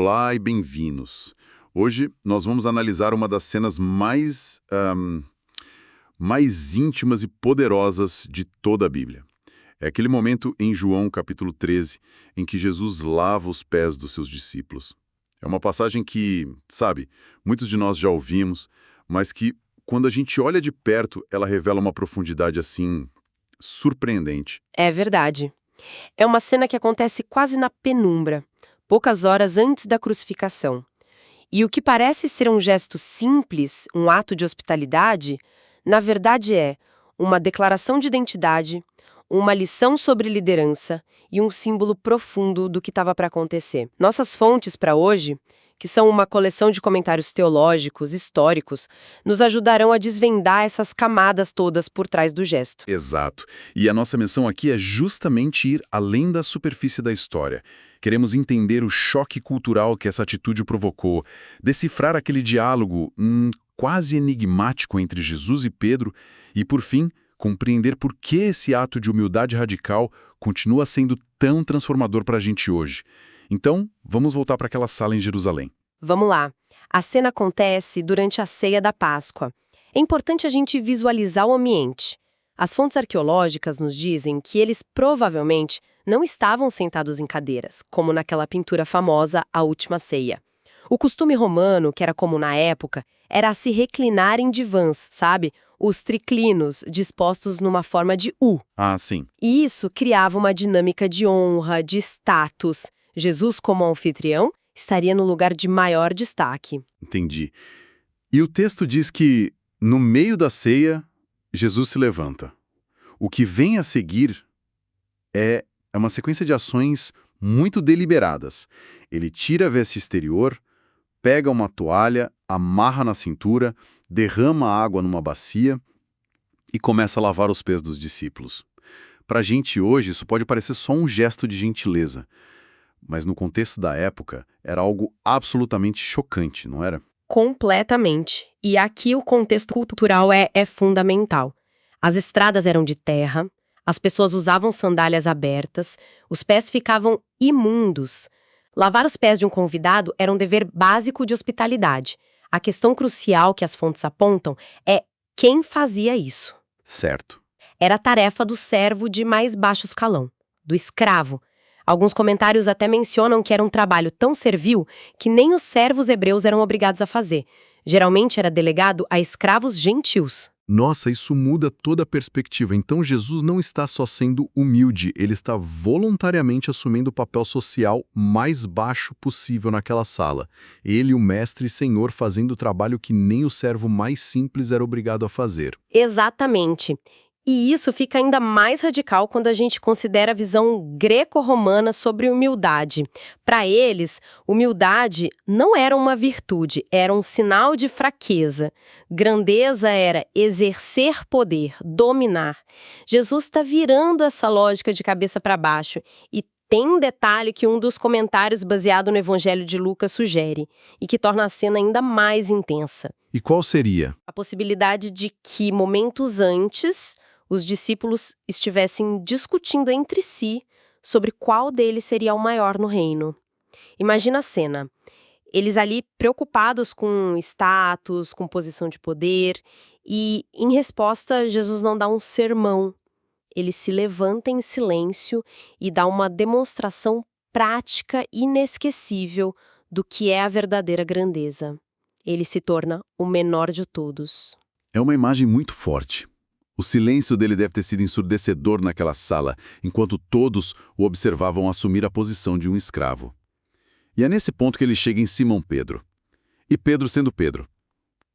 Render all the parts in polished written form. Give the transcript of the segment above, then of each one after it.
Olá e bem-vindos. Hoje nós vamos analisar uma das cenas mais íntimas e poderosas de toda a Bíblia. É aquele momento em João capítulo 13, em que Jesus lava os pés dos seus discípulos. É uma passagem que, sabe, muitos de nós já ouvimos, mas que, quando a gente olha de perto, ela revela uma profundidade assim, surpreendente. É verdade. É uma cena que acontece quase na penumbra, poucas horas antes da crucificação. E o que parece ser um gesto simples, um ato de hospitalidade, na verdade é uma declaração de identidade, uma lição sobre liderança e um símbolo profundo do que estava para acontecer. Nossas fontes para hoje, que são uma coleção de comentários teológicos, históricos, nos ajudarão a desvendar essas camadas todas por trás do gesto. Exato. E a nossa missão aqui é justamente ir além da superfície da história. Queremos entender o choque cultural que essa atitude provocou, decifrar aquele diálogo quase enigmático entre Jesus e Pedro e, por fim, compreender por que esse ato de humildade radical continua sendo tão transformador para a gente hoje. Então, vamos voltar para aquela sala em Jerusalém. Vamos lá. A cena acontece durante a ceia da Páscoa. É importante a gente visualizar o ambiente. As fontes arqueológicas nos dizem que eles provavelmente não estavam sentados em cadeiras, como naquela pintura famosa A Última Ceia. O costume romano, que era comum na época, era se reclinar em divãs, sabe? Os triclinos, dispostos numa forma de U. Ah, sim. E isso criava uma dinâmica de honra, de status. Jesus, como anfitrião, estaria no lugar de maior destaque. Entendi. E o texto diz que, no meio da ceia, Jesus se levanta. O que vem a seguir é uma sequência de ações muito deliberadas. Ele tira a veste exterior, pega uma toalha, amarra na cintura, derrama água numa bacia e começa a lavar os pés dos discípulos. Para a gente hoje, isso pode parecer só um gesto de gentileza, mas no contexto da época era algo absolutamente chocante, não era? Completamente. E aqui o contexto cultural é fundamental. As estradas eram de terra, as pessoas usavam sandálias abertas, os pés ficavam imundos. Lavar os pés de um convidado era um dever básico de hospitalidade. A questão crucial que as fontes apontam é quem fazia isso. Certo. Era a tarefa do servo de mais baixo escalão, do escravo. Alguns comentários até mencionam que era um trabalho tão servil que nem os servos hebreus eram obrigados a fazer. Geralmente era delegado a escravos gentios. Nossa, isso muda toda a perspectiva. Então Jesus não está só sendo humilde, ele está voluntariamente assumindo o papel social mais baixo possível naquela sala. Ele, o mestre e senhor, fazendo o trabalho que nem o servo mais simples era obrigado a fazer. Exatamente. E isso fica ainda mais radical quando a gente considera a visão greco-romana sobre humildade. Para eles, humildade não era uma virtude, era um sinal de fraqueza. Grandeza era exercer poder, dominar. Jesus está virando essa lógica de cabeça para baixo. E tem um detalhe que um dos comentários baseado no Evangelho de Lucas sugere, e que torna a cena ainda mais intensa. E qual seria? A possibilidade de que, momentos antes, os discípulos estivessem discutindo entre si sobre qual deles seria o maior no reino. Imagina a cena. Eles ali preocupados com status, com posição de poder, e, em resposta, Jesus não dá um sermão. Ele se levanta em silêncio e dá uma demonstração prática inesquecível do que é a verdadeira grandeza. Ele se torna o menor de todos. É uma imagem muito forte. O silêncio dele deve ter sido ensurdecedor naquela sala, enquanto todos o observavam assumir a posição de um escravo. E é nesse ponto que ele chega em Simão Pedro. E Pedro, sendo Pedro,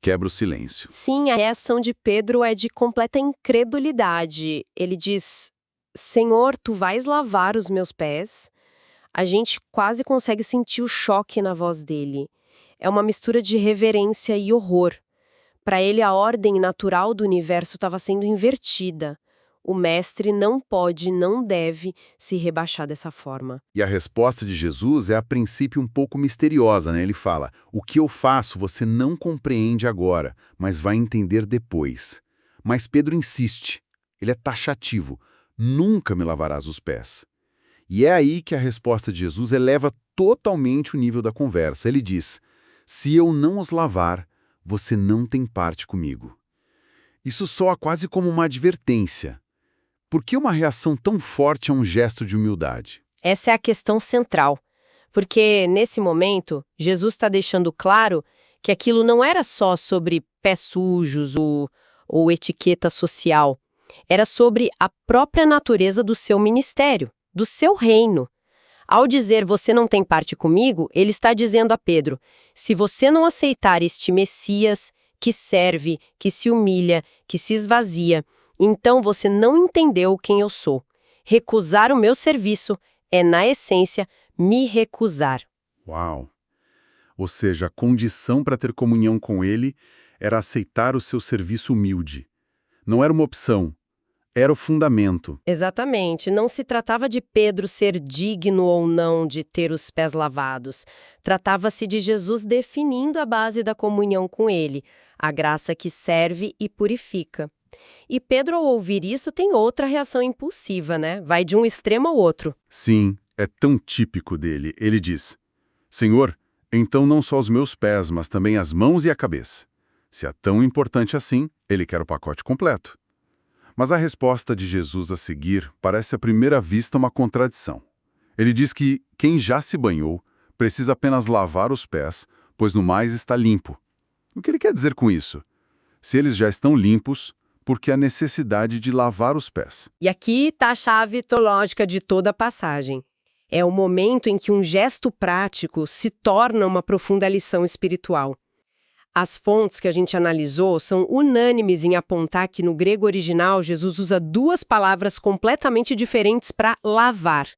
quebra o silêncio. Sim, a reação de Pedro é de completa incredulidade. Ele diz: Senhor, tu vais lavar os meus pés? A gente quase consegue sentir o choque na voz dele. É uma mistura de reverência e horror. Para ele, a ordem natural do universo estava sendo invertida. O mestre não pode, não deve se rebaixar dessa forma. E a resposta de Jesus é, a princípio, um pouco misteriosa, né? Ele fala: o que eu faço você não compreende agora, mas vai entender depois. Mas Pedro insiste. Ele é taxativo. Nunca me lavarás os pés. E é aí que a resposta de Jesus eleva totalmente o nível da conversa. Ele diz: se eu não os lavar, você não tem parte comigo. Isso soa quase como uma advertência. Por que uma reação tão forte a um gesto de humildade? Essa é a questão central. Porque, nesse momento, Jesus está deixando claro que aquilo não era só sobre pés sujos ou etiqueta social. Era sobre a própria natureza do seu ministério, do seu reino. Ao dizer você não tem parte comigo, ele está dizendo a Pedro: se você não aceitar este Messias que serve, que se humilha, que se esvazia, então você não entendeu quem eu sou. Recusar o meu serviço é, na essência, me recusar. Uau! Ou seja, a condição para ter comunhão com ele era aceitar o seu serviço humilde. Não era uma opção, era o fundamento. Exatamente. Não se tratava de Pedro ser digno ou não de ter os pés lavados. Tratava-se de Jesus definindo a base da comunhão com ele, a graça que serve e purifica. E Pedro, ao ouvir isso, tem outra reação impulsiva, né? Vai de um extremo ao outro. Sim, é tão típico dele. Ele diz: Senhor, então não só os meus pés, mas também as mãos e a cabeça. Se é tão importante assim, ele quer o pacote completo. Mas a resposta de Jesus a seguir parece à primeira vista uma contradição. Ele diz que quem já se banhou precisa apenas lavar os pés, pois no mais está limpo. O que ele quer dizer com isso? Se eles já estão limpos, por que a necessidade de lavar os pés? E aqui está a chave teológica de toda a passagem. É o momento em que um gesto prático se torna uma profunda lição espiritual. As fontes que a gente analisou são unânimes em apontar que no grego original Jesus usa duas palavras completamente diferentes para lavar.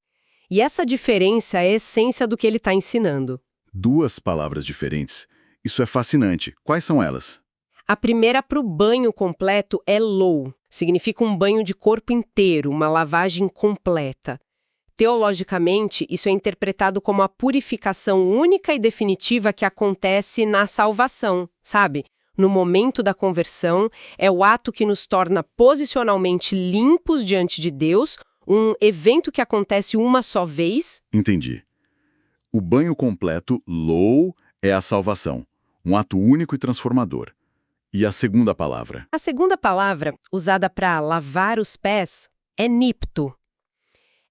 E essa diferença é a essência do que ele está ensinando. Duas palavras diferentes. Isso é fascinante. Quais são elas? A primeira para o banho completo é lou. Significa um banho de corpo inteiro, uma lavagem completa. Teologicamente, isso é interpretado como a purificação única e definitiva que acontece na salvação, sabe? No momento da conversão, é o ato que nos torna posicionalmente limpos diante de Deus, um evento que acontece uma só vez. Entendi. O banho completo, lou, é a salvação. Um ato único e transformador. E a segunda palavra? A segunda palavra, usada para lavar os pés, é nipto.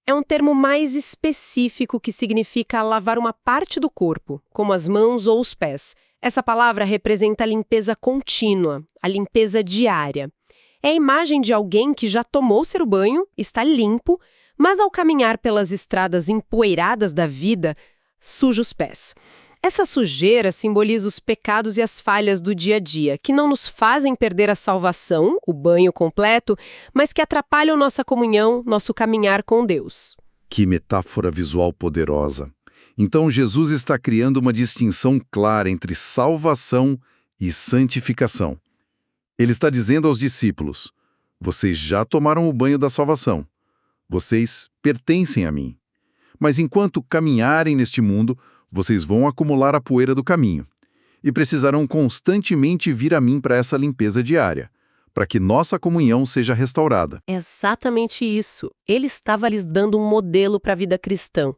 É um termo mais específico que significa lavar uma parte do corpo, como as mãos ou os pés. Essa palavra representa a limpeza contínua, a limpeza diária. É a imagem de alguém que já tomou seu banho, está limpo, mas ao caminhar pelas estradas empoeiradas da vida, suja os pés. Essa sujeira simboliza os pecados e as falhas do dia a dia, que não nos fazem perder a salvação, o banho completo, mas que atrapalham nossa comunhão, nosso caminhar com Deus. Que metáfora visual poderosa. Então Jesus está criando uma distinção clara entre salvação e santificação. Ele está dizendo aos discípulos: vocês já tomaram o banho da salvação. Vocês pertencem a mim. Mas enquanto caminharem neste mundo, vocês vão acumular a poeira do caminho e precisarão constantemente vir a mim para essa limpeza diária, para que nossa comunhão seja restaurada. Exatamente isso. Ele estava lhes dando um modelo para a vida cristã.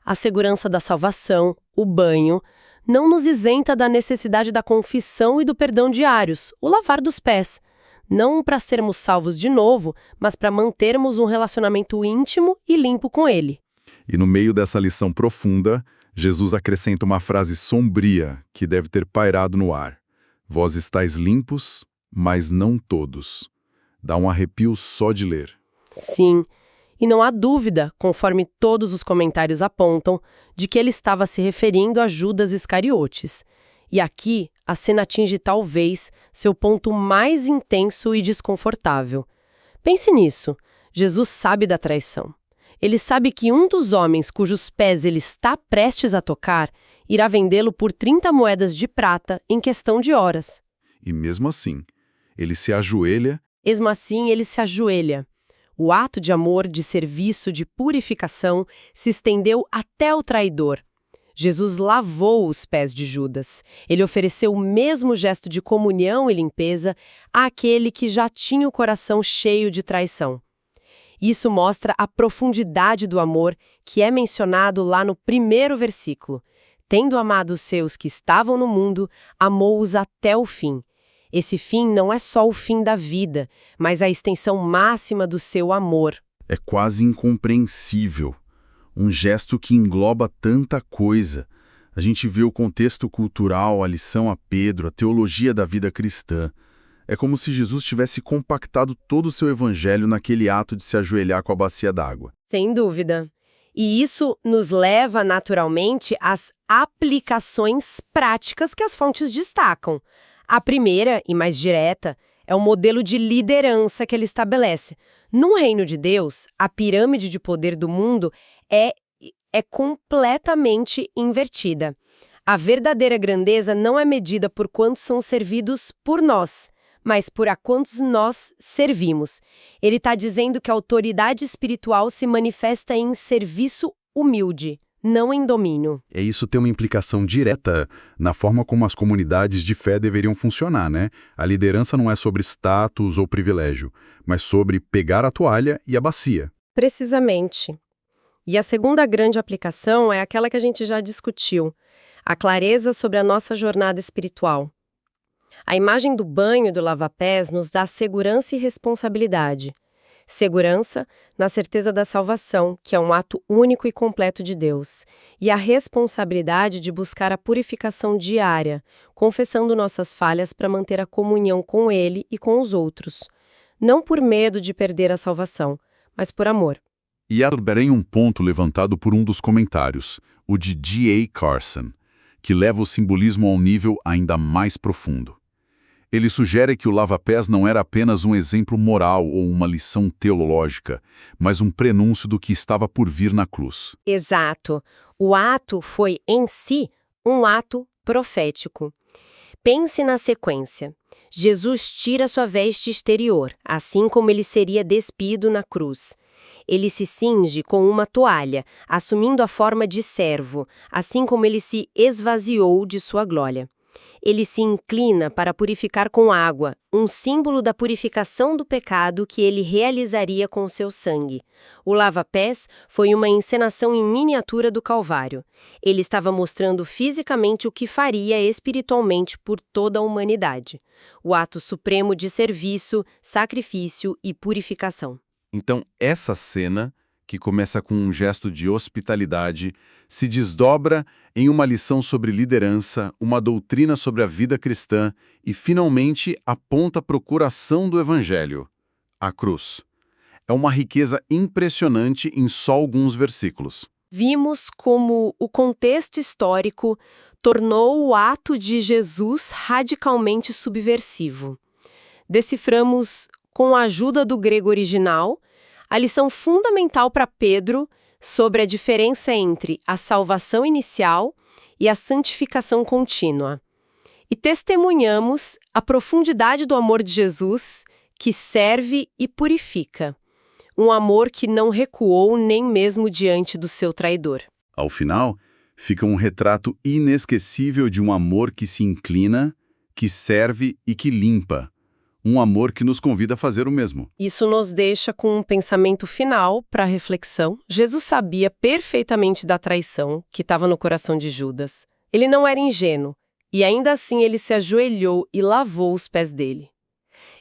A segurança da salvação, o banho, não nos isenta da necessidade da confissão e do perdão diários, o lavar dos pés. Não para sermos salvos de novo, mas para mantermos um relacionamento íntimo e limpo com Ele. E no meio dessa lição profunda, Jesus acrescenta uma frase sombria que deve ter pairado no ar. Vós estáis limpos, mas não todos. Dá um arrepio só de ler. Sim, e não há dúvida, conforme todos os comentários apontam, de que ele estava se referindo a Judas Iscariotes. E aqui, a cena atinge talvez seu ponto mais intenso e desconfortável. Pense nisso. Jesus sabe da traição. Ele sabe que um dos homens cujos pés ele está prestes a tocar irá vendê-lo por 30 moedas de prata em questão de horas. E mesmo assim, ele se ajoelha. Mesmo assim, ele se ajoelha. O ato de amor, de serviço, de purificação se estendeu até o traidor. Jesus lavou os pés de Judas. Ele ofereceu o mesmo gesto de comunhão e limpeza àquele que já tinha o coração cheio de traição. Isso mostra a profundidade do amor que é mencionado lá no primeiro versículo. Tendo amado os seus que estavam no mundo, amou-os até o fim. Esse fim não é só o fim da vida, mas a extensão máxima do seu amor. É quase incompreensível. Um gesto que engloba tanta coisa. A gente vê o contexto cultural, a lição a Pedro, a teologia da vida cristã. É como se Jesus tivesse compactado todo o seu evangelho naquele ato de se ajoelhar com a bacia d'água. Sem dúvida. E isso nos leva, naturalmente, às aplicações práticas que as fontes destacam. A primeira, e mais direta, é o modelo de liderança que ele estabelece. No reino de Deus, a pirâmide de poder do mundo é completamente invertida. A verdadeira grandeza não é medida por quantos são servidos por nós, mas por a quantos nós servimos. Ele está dizendo que a autoridade espiritual se manifesta em serviço humilde, não em domínio. Isso tem uma implicação direta na forma como as comunidades de fé deveriam funcionar, né? A liderança não é sobre status ou privilégio, mas sobre pegar a toalha e a bacia. Precisamente. E a segunda grande aplicação é aquela que a gente já discutiu, a clareza sobre a nossa jornada espiritual. A imagem do banho e do lava-pés nos dá segurança e responsabilidade. Segurança na certeza da salvação, que é um ato único e completo de Deus, e a responsabilidade de buscar a purificação diária, confessando nossas falhas para manter a comunhão com Ele e com os outros. Não por medo de perder a salvação, mas por amor. E há também um ponto levantado por um dos comentários, o de D.A. Carson, que leva o simbolismo a um nível ainda mais profundo. Ele sugere que o lava-pés não era apenas um exemplo moral ou uma lição teológica, mas um prenúncio do que estava por vir na cruz. Exato. O ato foi, em si, um ato profético. Pense na sequência. Jesus tira sua veste exterior, assim como ele seria despido na cruz. Ele se cinge com uma toalha, assumindo a forma de servo, assim como ele se esvaziou de sua glória. Ele se inclina para purificar com água, um símbolo da purificação do pecado que ele realizaria com seu sangue. O lava-pés foi uma encenação em miniatura do Calvário. Ele estava mostrando fisicamente o que faria espiritualmente por toda a humanidade. O ato supremo de serviço, sacrifício e purificação. Então, essa cena, que começa com um gesto de hospitalidade, se desdobra em uma lição sobre liderança, uma doutrina sobre a vida cristã e, finalmente, aponta para o coração do Evangelho, a cruz. É uma riqueza impressionante em só alguns versículos. Vimos como o contexto histórico tornou o ato de Jesus radicalmente subversivo. Deciframos, com a ajuda do grego original, a lição fundamental para Pedro sobre a diferença entre a salvação inicial e a santificação contínua. E testemunhamos a profundidade do amor de Jesus, que serve e purifica. Um amor que não recuou nem mesmo diante do seu traidor. Ao final, fica um retrato inesquecível de um amor que se inclina, que serve e que limpa. Um amor que nos convida a fazer o mesmo. Isso nos deixa com um pensamento final para a reflexão. Jesus sabia perfeitamente da traição que estava no coração de Judas. Ele não era ingênuo, e ainda assim ele se ajoelhou e lavou os pés dele.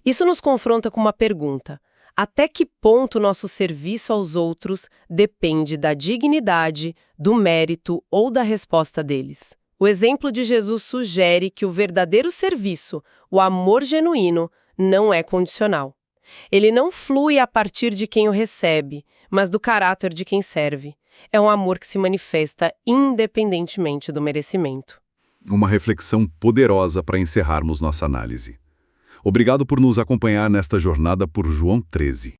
Isso nos confronta com uma pergunta. Até que ponto nosso serviço aos outros depende da dignidade, do mérito ou da resposta deles? O exemplo de Jesus sugere que o verdadeiro serviço, o amor genuíno, não é condicional. Ele não flui a partir de quem o recebe, mas do caráter de quem serve. É um amor que se manifesta independentemente do merecimento. Uma reflexão poderosa para encerrarmos nossa análise. Obrigado por nos acompanhar nesta jornada por João 13.